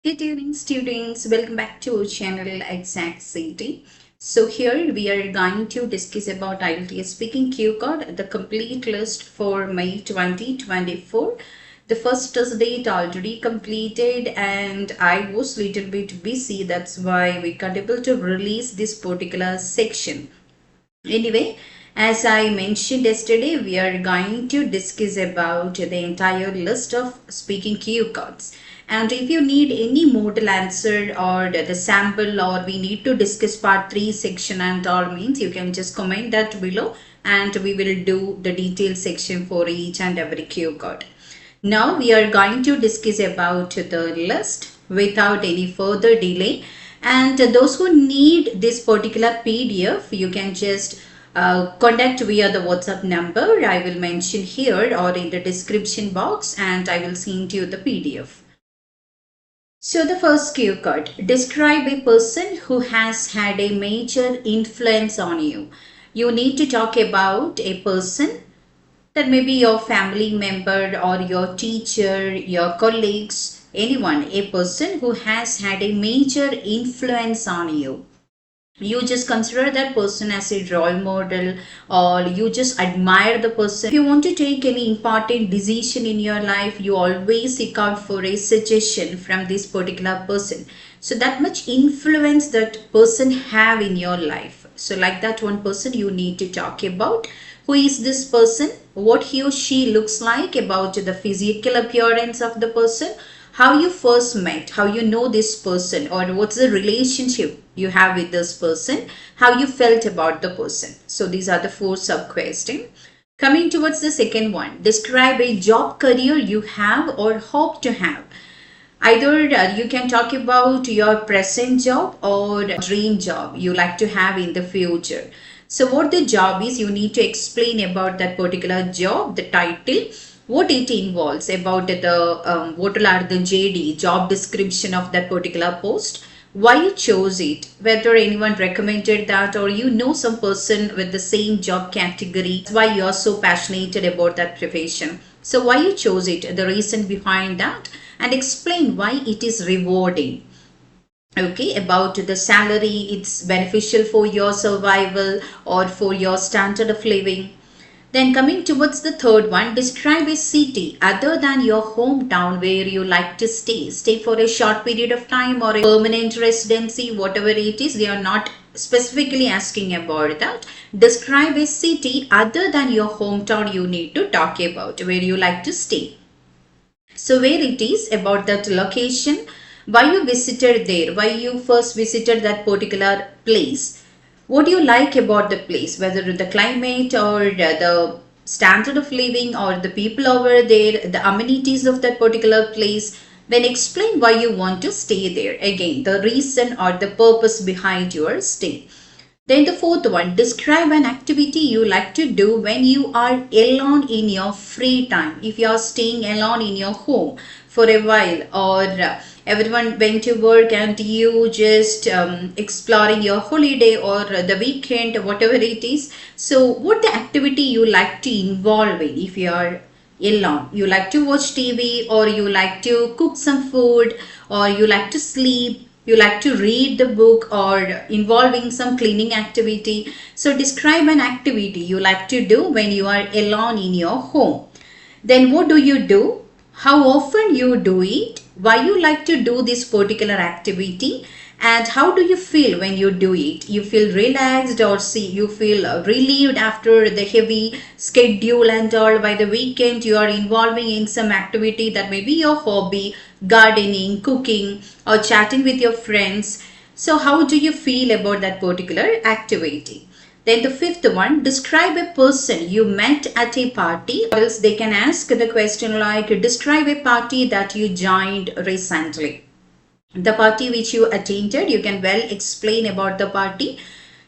Good evening, students. Welcome back to our channel Ach'z. So here we are going to discuss about Ielts speaking cue card, the complete list for May 2024. The first test date already completed, and I was little bit busy. That's why we can't able to release this particular section. Anyway, as I mentioned yesterday, we are going to discuss about the entire list of speaking cue cards. And if you need any model answer or the sample, or we need to discuss part 3 section and all, means you can just comment that below and we will do the detailed section for each and every cue card. Now we are going to discuss about the list without any further delay. And those who need this particular PDF, you can just contact via the WhatsApp number I will mention here or in the description box, and I will send you the PDF. So the first cue card, describe a person who has had a major influence on you. You need to talk about a person that may be your family member or your teacher, your colleagues, anyone, a person who has had a major influence on you. You just consider that person as a role model, or you just admire the person. If you want to take any important decision in your life, you always seek out for a suggestion from this particular person. So that much influence that person have in your life. So like that one person you need to talk about. Who is this person? What he or she looks like, about the physical appearance of the person, how you first met, how you know this person, or what's the relationship you have with this person, how you felt about the person. So these are the 4 sub questions. Coming towards the second one, describe a job career you have or hope to have. Either you can talk about your present job or dream job you like to have in the future. So what the job is, you need to explain about that particular job, the title, what it involves, about the what are the JD, job description of that particular post, why you chose it, whether anyone recommended that or you know some person with the same job category, why you are so passionate about that profession. So why you chose it, the reason behind that, and explain why it is rewarding. Okay, about the salary, it's beneficial for your survival or for your standard of living. Then coming towards the third one, describe a city other than your hometown where you like to stay. Stay for a short period of time or a permanent residency, whatever it is. They are not specifically asking about that. Describe a city other than your hometown you need to talk about, where you like to stay. So where it is, about that location, why you visited there, why you first visited that particular place. What do you like about the place, whether the climate or the standard of living or the people over there, the amenities of that particular place. Then explain why you want to stay there. Again, the reason or the purpose behind your stay. Then the fourth one, describe an activity you like to do when you are alone in your free time. If you are staying alone in your home for a while, or everyone went to work and you just exploring your holiday or the weekend, whatever it is. So what the activity you like to involve in if you are alone? You like to watch TV, or you like to cook some food, or you like to sleep, you like to read the book, or involving some cleaning activity. So describe an activity you like to do when you are alone in your home. Then what do you do? How often you do it? Why you like to do this particular activity? And how do you feel when you do it? You feel relaxed, or you feel relieved after the heavy schedule and all. By the weekend you are involving in some activity that may be your hobby, gardening, cooking, or chatting with your friends. So how do you feel about that particular activity? Then the fifth one, describe a person you met at a party. Or else they can ask the question like, describe a party that you joined recently. The party which you attended, you can well explain about the party.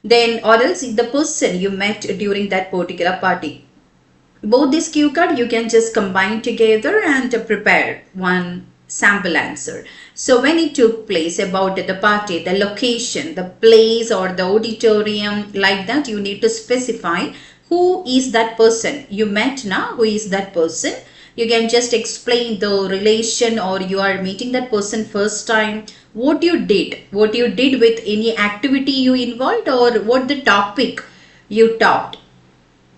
Then or else the person you met during that particular party. Both this cue card you can just combine together and prepare one sample answer. So when it took place, about the party, the location, the place or the auditorium, like that you need to specify who is that person you met now, who is that person. You can just explain the relation, or you are meeting that person first time, what you did with any activity you involved, or what the topic you talked.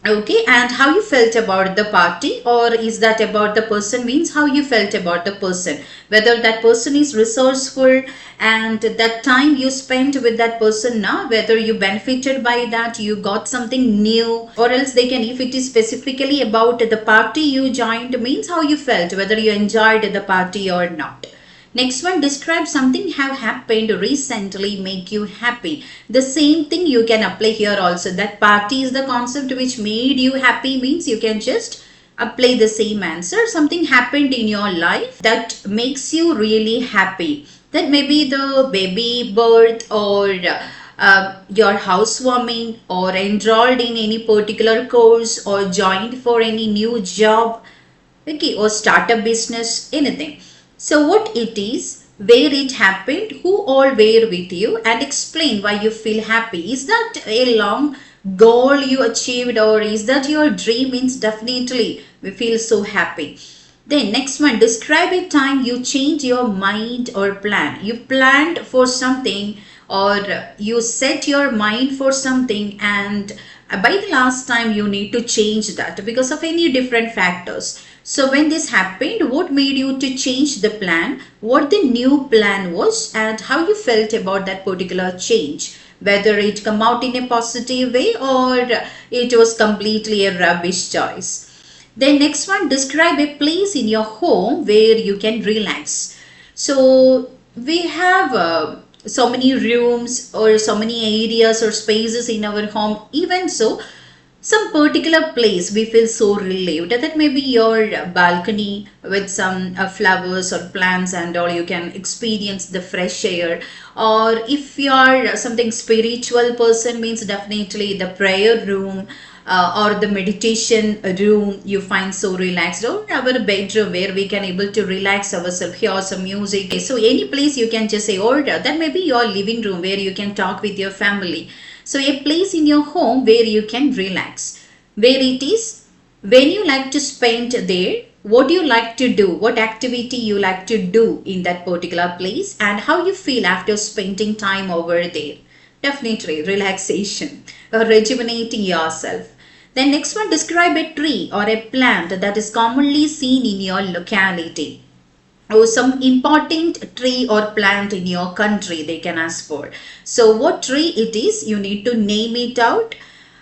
Okay, and how you felt about the party, or is that about the person, means how you felt about the person, whether that person is resourceful, and that time you spent with that person now, whether you benefited by that, you got something new, or else they can, if it is specifically about the party you joined, means how you felt, whether you enjoyed the party or not. Next one, describe something have happened recently make you happy. The same thing you can apply here also. That party is the concept which made you happy, means you can just apply the same answer. Something happened in your life that makes you really happy. That may be the baby birth, or your housewarming, or enrolled in any particular course, or joined for any new job, okay, or start a business, anything. So what it is, where it happened, who all were with you, and explain why you feel happy. Is that a long goal you achieved, or is that your dream, means definitely we feel so happy. Then next one, describe a time you change your mind or plan. You planned for something, or you set your mind for something, and by the last time you need to change that because of any different factors. So when this happened, what made you to change the plan, what the new plan was, and how you felt about that particular change, whether it come out in a positive way, or it was completely a rubbish choice. Then next one, describe a place in your home where you can relax. So we have so many rooms, or so many areas or spaces in our home. Even so, some particular place we feel so relieved. That may be your balcony with some flowers or plants and all, you can experience the fresh air. Or if you are something spiritual person, means definitely the prayer room, or the meditation room you find so relaxed, or our bedroom where we can able to relax ourselves, hear some music. Okay, so any place you can just say, or that may be your living room where you can talk with your family. So a place in your home where you can relax, where it is, when you like to spend there, what you like to do, what activity you like to do in that particular place, and how you feel after spending time over there. Definitely relaxation, rejuvenating yourself. Then next one, describe a tree or a plant that is commonly seen in your locality, or some important tree or plant in your country they can ask for. So what tree it is, you need to name it out.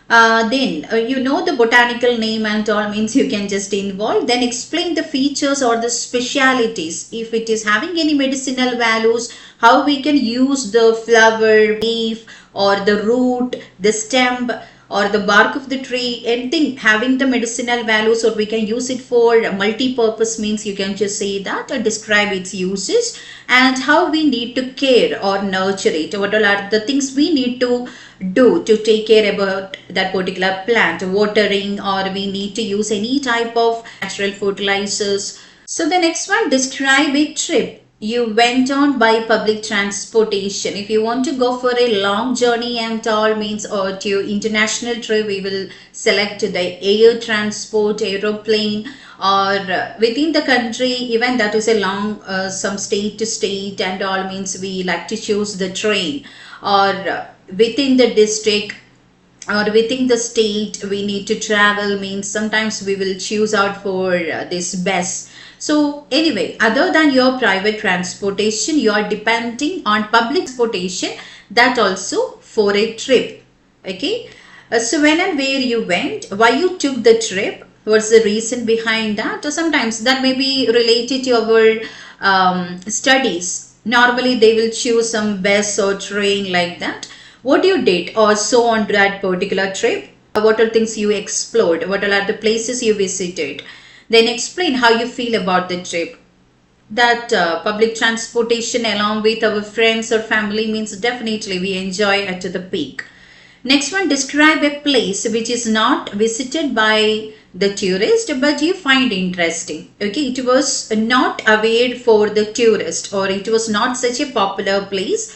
Then you know the botanical name and all, means you can just involve. Then explain the features or the specialities. If it is having any medicinal values, how we can use the flower, leaf, or the root, the stem, or the bark of the tree, anything having the medicinal values, or we can use it for multi-purpose, means you can just say that, or describe its uses, and how we need to care or nurture it. What all are the things we need to do to take care about that particular plant, watering, or we need to use any type of natural fertilizers. So the next one, describe a trip you went on by public transportation. If you want to go for a long journey and all, means, or to international trip, we will select the air transport, aeroplane, or within the country, even that is a long some state to state and all, means we like to choose the train, or within the district or within the state we need to travel, means sometimes we will choose out for this bus. So anyway, other than your private transportation, you are depending on public transportation, that also for a trip. Okay, so when and where you went, why you took the trip, what's the reason behind that, or sometimes that may be related to our studies. Normally they will choose some bus or train like that. What you did or so on that particular trip, what are things you explored, what are the places you visited. Then explain how you feel about the trip. That public transportation along with our friends or family, means definitely we enjoy at the peak. Next one, describe a place which is not visited by the tourist but you find interesting. Okay, it was not aware for the tourist, or it was not such a popular place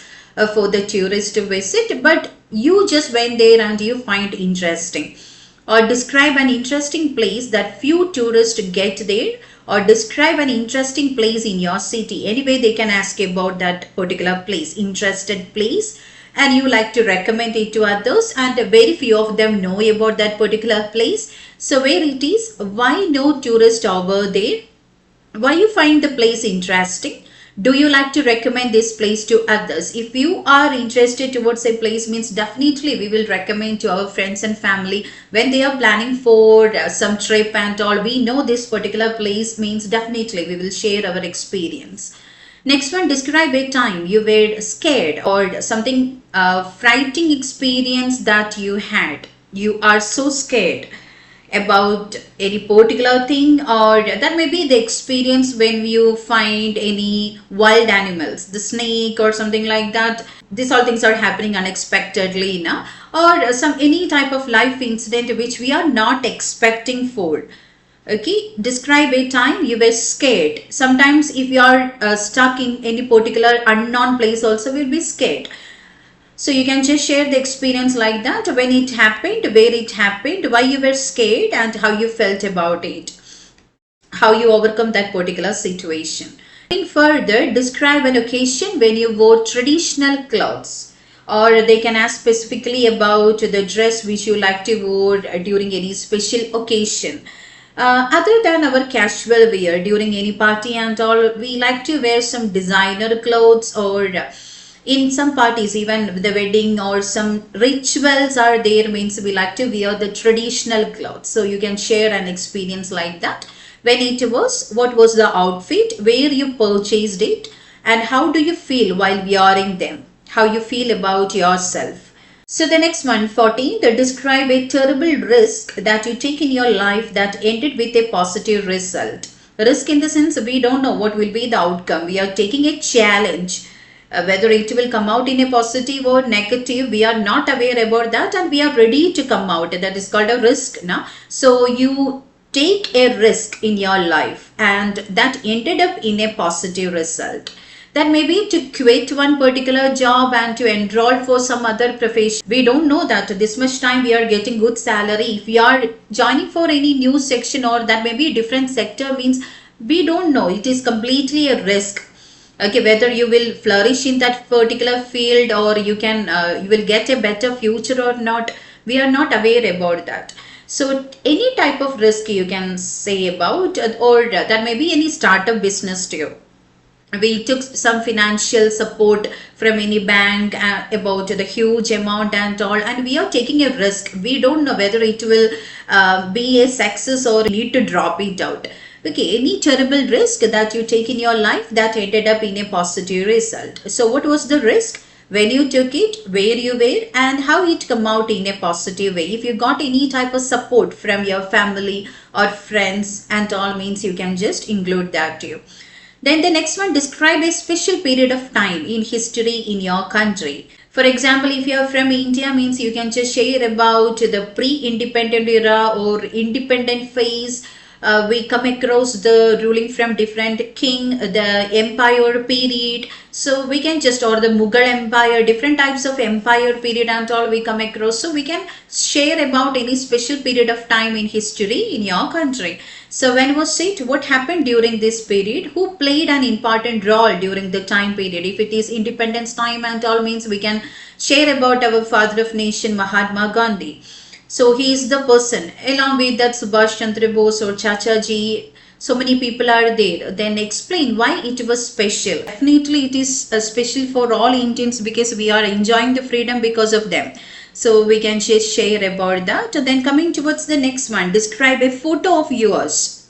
for the tourist to visit, but you just went there and you find interesting. or describe an interesting place that few tourists get there, or describe an interesting place in your city. Anyway, they can ask about that particular place, interested place, and you like to recommend it to others, and very few of them know about that particular place. So where it is, why no tourist over there, why you find the place interesting, do you like to recommend this place to others? If you are interested towards a place, means definitely we will recommend to our friends and family when they are planning for some trip and all. We know this particular place, means definitely we will share our experience. Next one, describe a time you were scared or something frightening experience that you had. You are so scared about any particular thing, or that may be the experience when you find any wild animals, the snake or something like that. These all things are happening unexpectedly now, or some any type of life incident which we are not expecting for. Okay, describe a time you were scared. Sometimes if you are stuck in any particular unknown place also, will be scared. So you can just share the experience like that, when it happened, where it happened, why you were scared, and how you felt about it, how you overcome that particular situation. And further, describe an occasion when you wore traditional clothes, or they can ask specifically about the dress which you like to wear during any special occasion. Other than our casual wear during any party and all, we like to wear some designer clothes, or in some parties, even the wedding or some rituals are there, means we like to wear the traditional clothes. So you can share an experience like that. When it was, what was the outfit, where you purchased it, and how do you feel while wearing them, how you feel about yourself. So the next one, 14, describe a terrible risk that you take in your life that ended with a positive result. Risk in the sense, we don't know what will be the outcome. We are taking a challenge. Whether it will come out in a positive or negative, we are not aware about that, and we are ready to come out. That is called a risk now. So you take a risk in your life, and that ended up in a positive result. That may be to quit one particular job and to enroll for some other profession. We don't know that this much time we are getting good salary. If we are joining for any new section, or that may be a different sector, means we don't know. It is completely a risk. Okay, whether you will flourish in that particular field, or you will get a better future or not, we are not aware about that. So any type of risk you can say about, or that may be any startup business too. We took some financial support from any bank about the huge amount and all, and we are taking a risk. We don't know whether it will be a success or need to drop it out. Okay, any terrible risk that you take in your life that ended up in a positive result. So what was the risk? When you took it, where you were, and how it come out in a positive way. If you got any type of support from your family or friends and all, means you can just include that too. Then the next one, describe a special period of time in history in your country. For example, if you are from India, means you can just share about the pre-independent era or independent phase. We come across the ruling from different king, the empire period. So we can just, or the Mughal empire, different types of empire period and all we come across. So we can share about any special period of time in history in your country. So when was it? What happened during this period? Who played an important role during the time period? If it is independence time and all, means we can share about our father of nation, Mahatma Gandhi. So he is the person, along with that Subhash Chandra Bose or Chachaji. So many people are there. Then explain why it was special. Definitely it is special for all Indians, because we are enjoying the freedom because of them. So we can just share about that. Then coming towards the next one, describe a photo of yours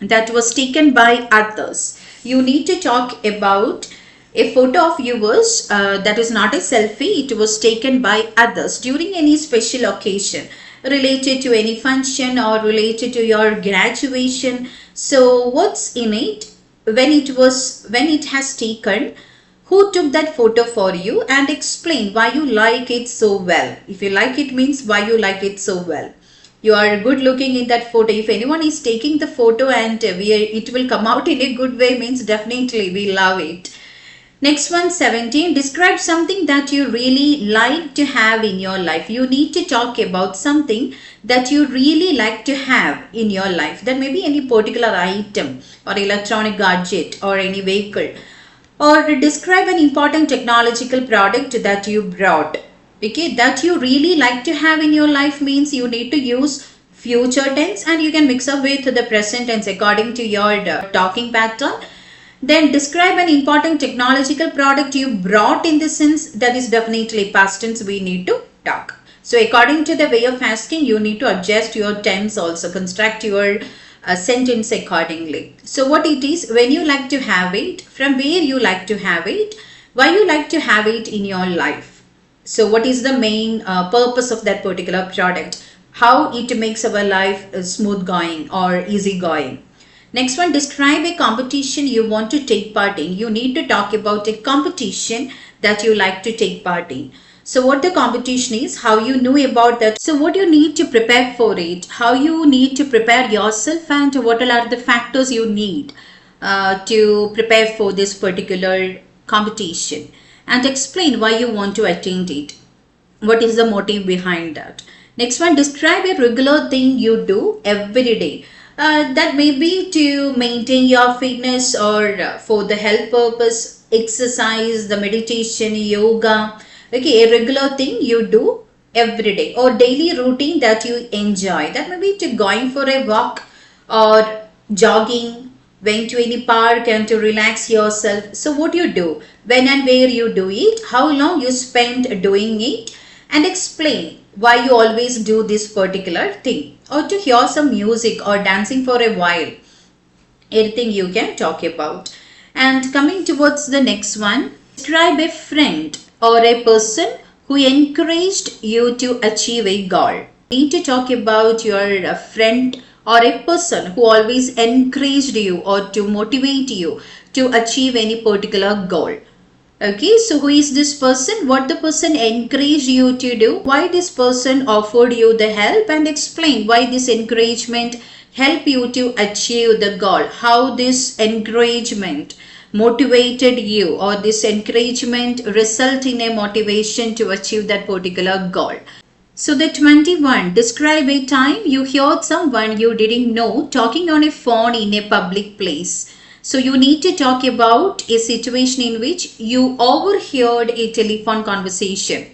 that was taken by others. You need to talk about a photo of yours that is not a selfie. It was taken by others during any special occasion, related to any function or related to your graduation. So what's in it? When it has taken, who took that photo for you, and explain why you like it so well. If you like it, means why you like it so well. You are good looking in that photo. If anyone is taking the photo and it will come out in a good way, means definitely we love it. Next one, 17. Describe something that you really like to have in your life. You need to talk about something that you really like to have in your life. That may be any particular item or electronic gadget or any vehicle. Or describe an important technological product that you brought. Okay, that you really like to have in your life means you need to use future tense, and you can mix up with the present tense according to your talking pattern. Then describe an important technological product you brought, in the sense that is definitely past tense we need to talk. So according to the way of asking, you need to adjust your tense also, construct your sentence accordingly. So what it is, when you like to have it, from where you like to have it, why you like to have it in your life. So what is the main purpose of that particular product, how it makes our life smooth going or easy going. Next one, describe a competition you want to take part in. You need to talk about a competition that you like to take part in. So what the competition is, how you knew about that. So what you need to prepare for it, how you need to prepare yourself, and what are the factors you need to prepare for this particular competition. And explain why you want to attend it. What is the motive behind that. Next one, describe a regular thing you do every day. That may be to maintain your fitness or for the health purpose, exercise, the meditation, yoga. Okay, a regular thing you do every day, or daily routine that you enjoy. That may be to going for a walk or jogging, went to any park and to relax yourself. So what you do, when and where you do it, how long you spend doing it, and explain why you always do this particular thing. Or to hear some music or dancing for a while. Anything you can talk about. And coming towards the next one, describe a friend or a person who encouraged you to achieve a goal. You need to talk about your friend or a person who always encouraged you or to motivate you to achieve any particular goal. Okay, so who is this person? What the person encouraged you to do? Why this person offered you the help, and explain why this encouragement helped you to achieve the goal. How this encouragement motivated you, or this encouragement result in a motivation to achieve that particular goal. So the 21, describe a time you heard someone you didn't know talking on a phone in a public place. So you need to talk about a situation in which you overheard a telephone conversation.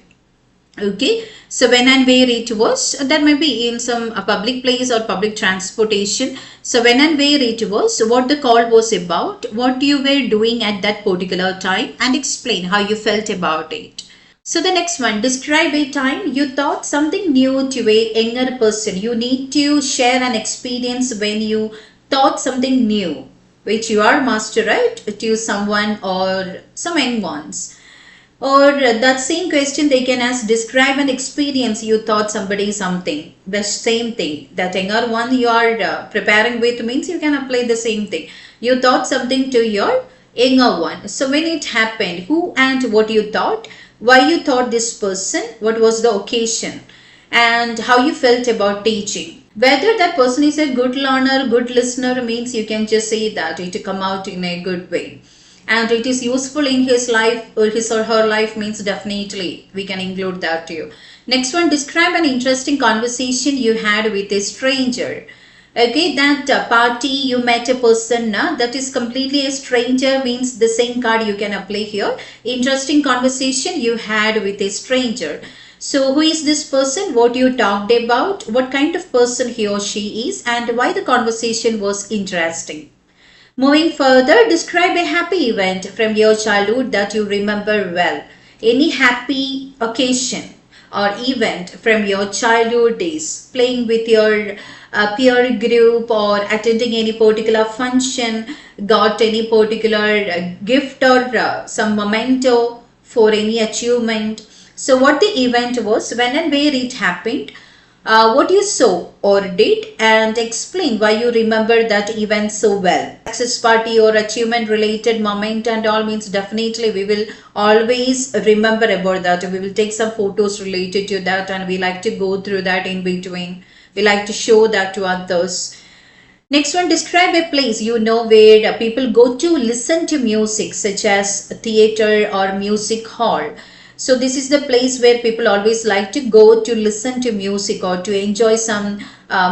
Okay, so when and where it was, that may be in some public place or public transportation. So when and where it was, what the call was about, what you were doing at that particular time, and explain how you felt about it. So the next one, describe a time you taught something new to a younger person. You need to share an experience when you taught something new, which you are master, right, to someone or some young ones. Or that same question they can ask, describe an experience you taught somebody something. The same thing, that younger one you are preparing with means you can apply the same thing. You taught something to your younger one. So when it happened, who and what you taught, why you taught this person, what was the occasion, and how you felt about teaching. Whether that person is a good learner, good listener means you can just say that it come out in a good way. And it is useful in his life or his or her life means definitely we can include that too. Next one, describe an interesting conversation you had with a stranger. Okay, that party you met a person that is completely a stranger means the same card you can apply here. Interesting conversation you had with a stranger. So who is this person, what you talked about, what kind of person he or she is, and why the conversation was interesting. Moving further, describe a happy event from your childhood that you remember well. Any happy occasion or event from your childhood days, playing with your peer group or attending any particular function, got any particular gift or some memento for any achievement. So what the event was, when and where it happened, what you saw or did, and explain why you remember that event so well. Success party or achievement related moment and all means definitely we will always remember about that. We will take some photos related to that and we like to go through that in between. We like to show that to others. Next one, describe a place you know where people go to listen to music, such as a theater or music hall. So this is the place where people always like to go to listen to music or to enjoy some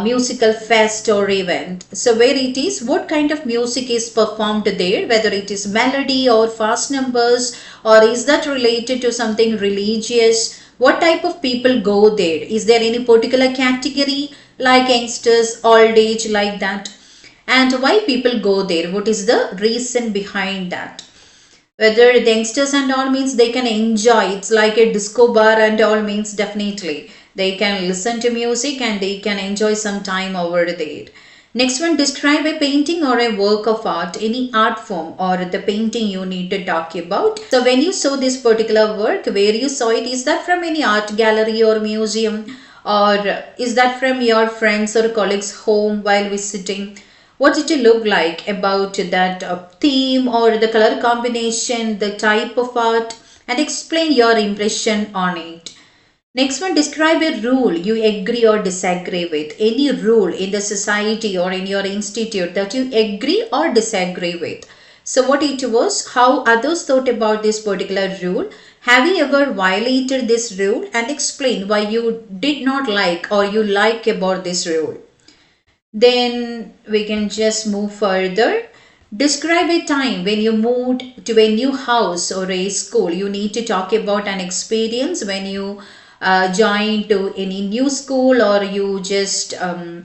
musical fest or event. So where it is, what kind of music is performed there, whether it is melody or fast numbers, or is that related to something religious? What type of people go there? Is there any particular category like youngsters, old age, like that? And why people go there? What is the reason behind that? Whether the youngsters and all means they can enjoy, it's like a disco bar and all means definitely they can listen to music and they can enjoy some time over there. Next one, describe a painting or a work of art, any art form or the painting you need to talk about. So when you saw this particular work, where you saw it, is that from any art gallery or museum, or is that from your friends or colleagues home while visiting? What did it look like about that theme or the color combination, the type of art, and explain your impression on it. Next one, describe a rule you agree or disagree with. Any rule in the society or in your institute that you agree or disagree with. So what it was, how others thought about this particular rule. Have you ever violated this rule, and explain why you did not like or you like about this rule. Then we can just move further. Describe a time when you moved to a new house or a school. You need to talk about an experience when you joined to any new school, or you just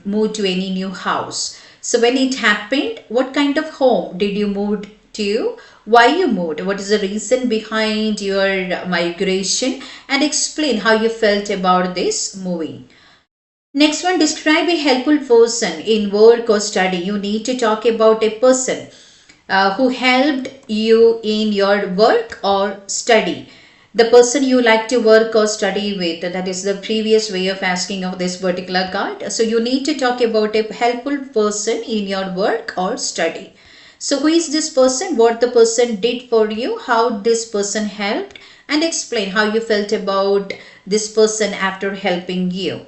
moved to any new house. So when it happened, what kind of home did you move to? Why you moved? What is the reason behind your migration? And explain how you felt about this moving. Next one, describe a helpful person in work or study. You need to talk about a person who helped you in your work or study. The person you like to work or study with, that is the previous way of asking of this particular card. So you need to talk about a helpful person in your work or study. So who is this person? What the person did for you? How this person helped? And explain how you felt about this person after helping you.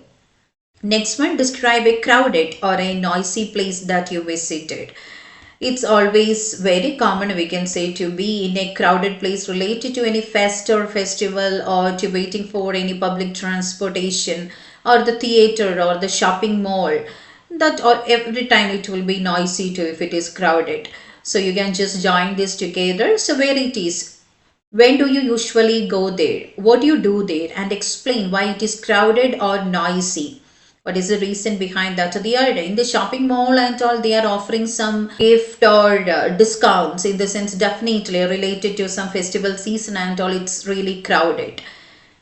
Next one, describe a crowded or a noisy place that you visited. It's always very common, we can say, to be in a crowded place related to any fest or festival, or to waiting for any public transportation or the theater or the shopping mall. That, or every time it will be noisy too if it is crowded. So you can just join this together. So where it is, when do you usually go there? What do you do there? And explain why it is crowded or noisy. What is the reason behind that? They are in the shopping mall and all, they are offering some gift or discounts, in the sense definitely related to some festival season and all, it's really crowded.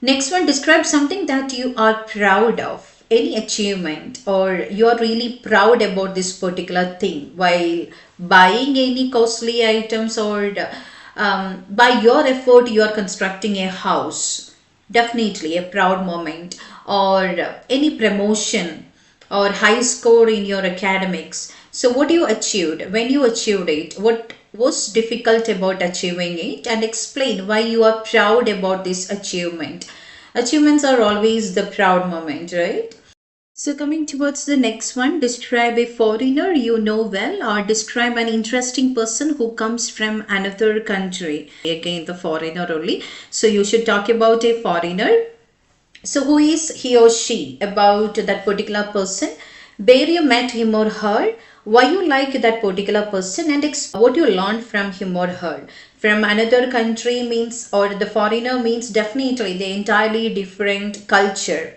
Next one, describe something that you are proud of, any achievement, or you are really proud about this particular thing while buying any costly items, or by your effort you are constructing a house. Definitely a proud moment, or any promotion or high score in your academics. So what you achieved, when you achieved it, what was difficult about achieving it, and explain why you are proud about this achievement. Achievements are always the proud moment, right? So coming towards the next one, describe a foreigner you know well, or describe an interesting person who comes from another country. Again, the foreigner only. So you should talk about a foreigner. So who is he or she, about that particular person, where you met him or her, why you like that particular person, and what you learned from him or her. From another country means, or the foreigner means, definitely the entirely different culture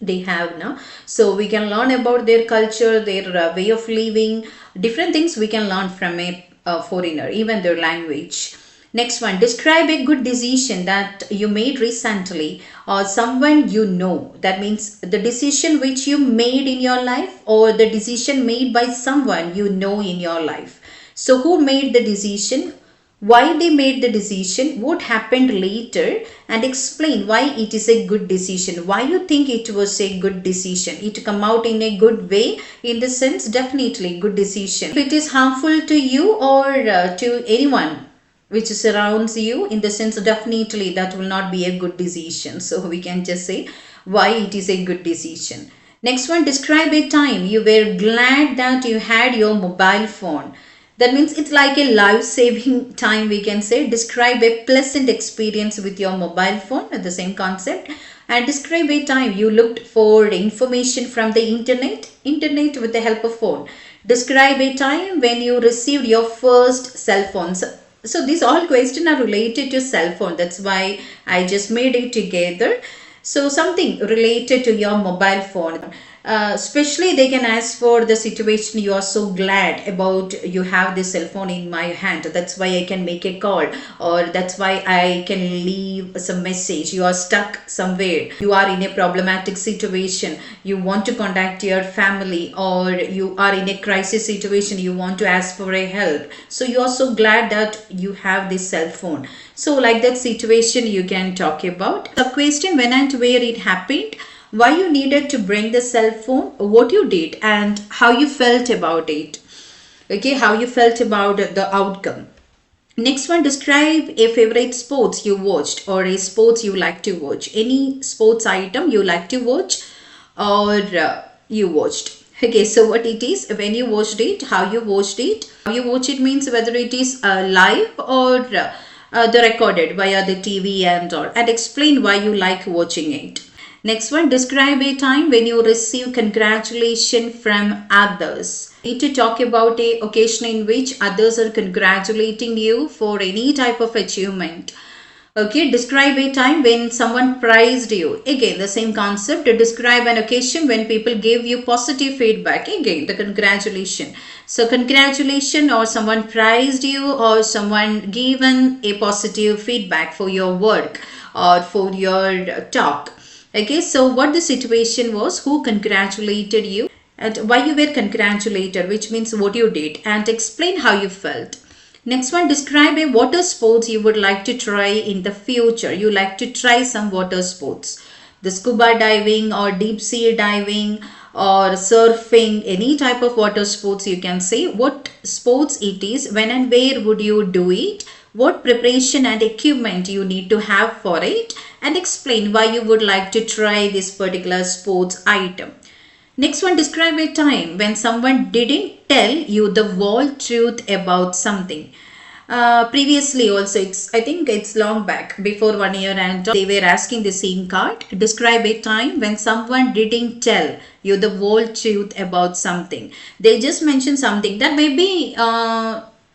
they have now. So we can learn about their culture, their way of living, different things we can learn from a foreigner, even their language. Next one, describe a good decision that you made recently, or someone you know. That means the decision which you made in your life, or the decision made by someone you know in your life. So who made the decision, why they made the decision, what happened later, and explain why it is a good decision, why you think it was a good decision, it come out in a good way, in the sense definitely good decision. If it is harmful to you or to anyone which surrounds you, in the sense definitely that will not be a good decision. So we can just say why it is a good decision. Next one, describe a time you were glad that you had your mobile phone. That means it's like a life-saving time, we can say. Describe a pleasant experience with your mobile phone, the same concept. And describe a time you looked for information from the internet with the help of phone. Describe a time when you received your first cell phone. So these all questions are related to cell phone. That's why I just made it together. So something related to your mobile phone. Especially they can ask for the situation you are so glad about you have this cell phone in my hand. That's why I can make a call, or that's why I can leave some message. You are stuck somewhere. You are in a problematic situation. You want to contact your family, or you are in a crisis situation. You want to ask for a help. So you are so glad that you have this cell phone. So like that situation you can talk about. The question when and where it happened, why you needed to bring the cell phone, what you did, and how you felt about it. Okay, how you felt about the outcome. Next one, describe a favorite sports you watched or a sports you like to watch. Any sports item you like to watch or you watched. Okay, so what it is, when you watched it, how you watched it. How you watch it means whether it is live or the recorded via the TV and all. And explain why you like watching it. Next one, describe a time when you receive congratulations from others. We need to talk about a occasion in which others are congratulating you for any type of achievement. Okay, describe a time when someone praised you. Again, the same concept. Describe an occasion when people gave you positive feedback. Again, the congratulation. So, congratulation, or someone praised you, or someone given a positive feedback for your work or for your talk. Okay, so what the situation was, who congratulated you and why you were congratulated, which means what you did, and explain how you felt. Next one, describe a water sports you would like to try in the future. You like to try some water sports. The scuba diving or deep sea diving or surfing, any type of water sports you can say. What sports it is, when and where would you do it, what preparation and equipment you need to have for it, and explain why you would like to try this particular sports item. Next one, describe a time when someone didn't tell you the whole truth about something. Previously also, I think it's long back, before 1 year, and they were asking the same card. Describe a time when someone didn't tell you the whole truth about something. They just mentioned something that maybe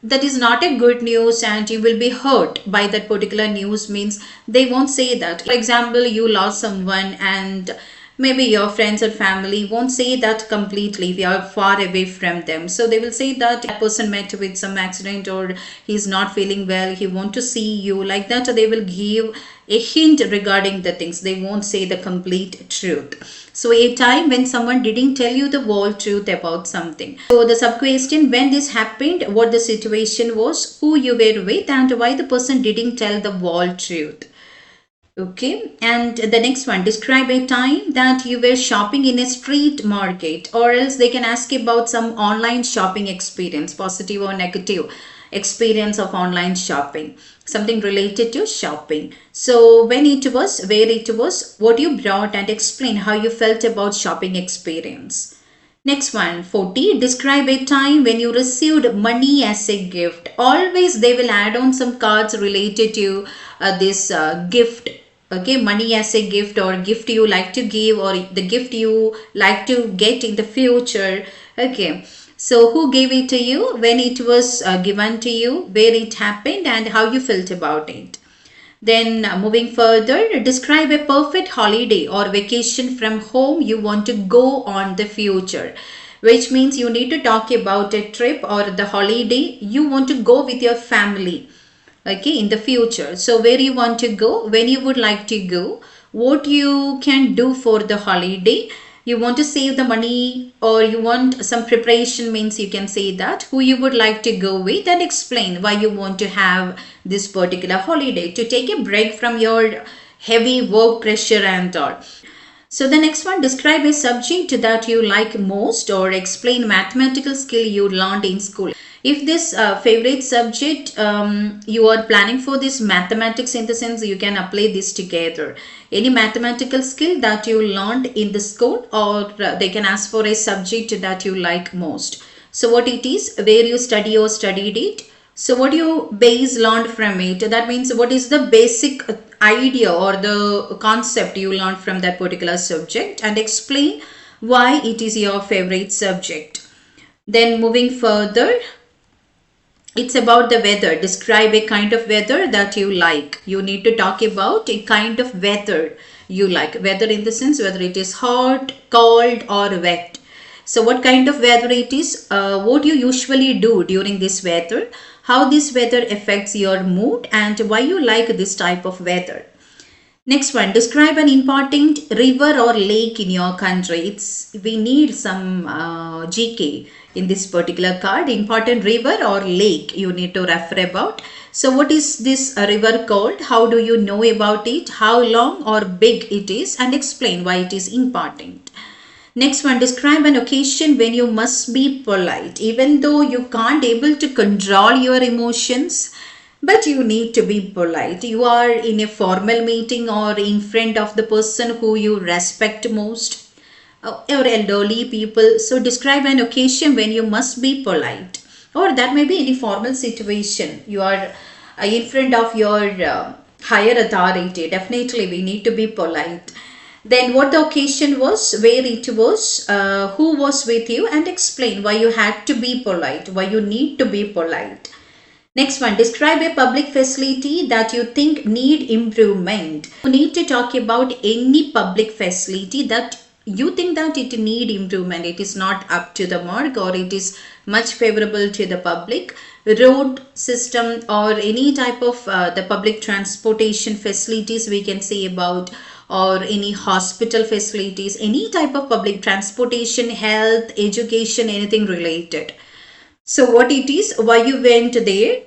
that is not a good news and you will be hurt by that particular news, means they won't say that. For example, you lost someone and maybe your friends or family won't say that completely if you are far away from them. So they will say that that person met with some accident or he's not feeling well, he want to see you, like that. So they will give a hint regarding the things. They won't say the complete truth. So a time when someone didn't tell you the whole truth about something. So the sub question, when this happened, what the situation was, who you were with, and why the person didn't tell the whole truth. Okay, and the next one, describe a time that you were shopping in a street market, or else they can ask about some online shopping experience, positive or negative experience of online shopping, something related to shopping. So when it was, where it was, what you brought, and explain how you felt about shopping experience. Next one, 40, describe a time when you received money as a gift. Always they will add on some cards related to this gift. Okay, money as a gift, or gift you like to give, or the gift you like to get in the future. Okay, so who gave it to you, when it was given to you, where it happened, and how you felt about it. Then moving further, describe a perfect holiday or vacation from home you want to go on the future, which means you need to talk about a trip or the holiday you want to go with your family. Okay, in the future. So where you want to go, when you would like to go, what you can do for the holiday. You want to save the money, or you want some preparation, means you can say that, who you would like to go with, and explain why you want to have this particular holiday, to take a break from your heavy work pressure and all. So the next one, describe a subject that you like most, or explain mathematical skill you learned in school. If this favorite subject, you are planning for this mathematics, in the sense you can apply this together. Any mathematical skill that you learned in the school, or they can ask for a subject that you like most. So what it is, where you study or studied it. So what you base learned from it, that means what is the basic idea or the concept you learned from that particular subject, and explain why it is your favorite subject. Then moving further, it's about the weather. Describe a kind of weather that you like. You need to talk about a kind of weather you like. Weather in the sense whether it is hot, cold or wet. So what kind of weather it is, what you usually do during this weather, how this weather affects your mood, and why you like this type of weather. Next one, describe an important river or lake in your country. We need some GK in this particular card. Important river or lake you need to refer about. So what is this river called? How do you know about it? How long or big it is, and explain why it is important. Next one, describe an occasion when you must be polite. Even though you can't able to control your emotions, but you need to be polite. You are in a formal meeting or in front of the person who you respect most, or elderly people. So describe an occasion when you must be polite. Or that may be any formal situation. You are in front of your higher authority. Definitely we need to be polite. Then what the occasion was, where it was, who was with you, and explain why you had to be polite, why you need to be polite. Next one, describe a public facility that you think need improvement. You need to talk about any public facility that you think that it need improvement. It is not up to the mark, or it is much favorable to the public. Road system or any type of the public transportation facilities we can say about, or any hospital facilities, any type of public transportation, health, education, anything related. So what it is, why you went there,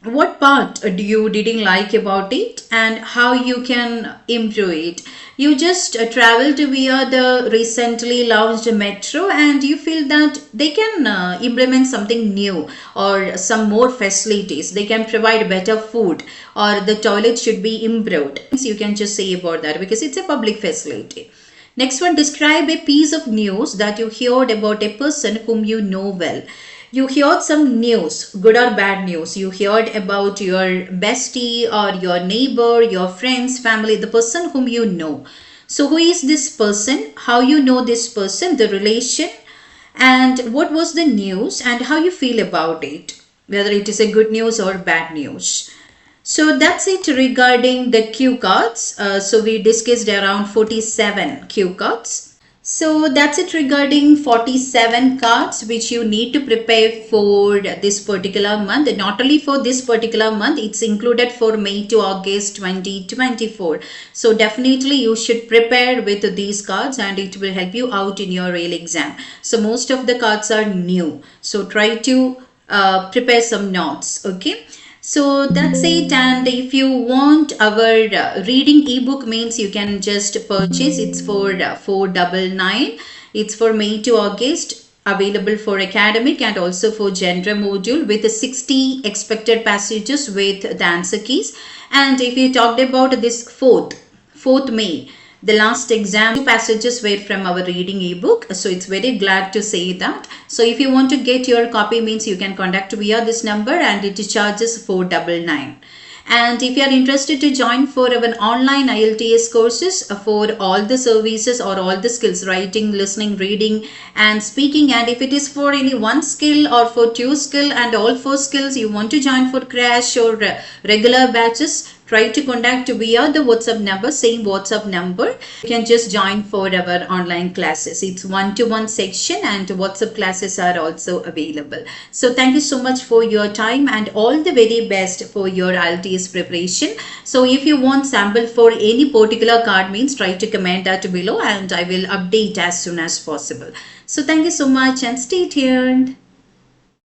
what part do you didn't like about it, and how you can improve it. You just traveled via the recently launched metro, and you feel that they can implement something new or some more facilities. They can provide better food, or the toilet should be improved. So you can just say about that because it's a public facility. Next one, describe a piece of news that you heard about a person whom you know well. You heard some news, good or bad news. You heard about your bestie or your neighbor, your friends, family, the person whom you know. So who is this person? How you know this person, the relation, and what was the news and how you feel about it, whether it is a good news or bad news. So that's it regarding the cue cards. So we discussed around 47 cue cards. So that's it regarding 47 cards which you need to prepare for this particular month. Not only for this particular month, it's included for May to August 2024. So definitely you should prepare with these cards, and it will help you out in your real exam. So most of the cards are new. So try to prepare some notes. Okay. So that's it, and if you want our reading ebook, means you can just purchase. It's for 499. It's for May to August, available for academic and also for general module with 60 expected passages with the answer keys. And if you talked about this 4th May, the last exam, 2 passages were from our reading ebook. So it's very glad to say that. So if you want to get your copy, means you can contact via this number, and it charges 499. And if you are interested to join for our online IELTS courses for all the services or all the skills, writing, listening, reading and speaking, and if it is for any one skill or for 2 skill and all 4 skills, you want to join for crash or regular batches, try to contact via the WhatsApp number, same WhatsApp number. You can just join for our online classes. It's 1-to-1 section, and WhatsApp classes are also available. So thank you so much for your time, and all the very best for your IELTS preparation. So if you want sample for any particular card, means try to comment that below, and I will update as soon as possible. So thank you so much and stay tuned.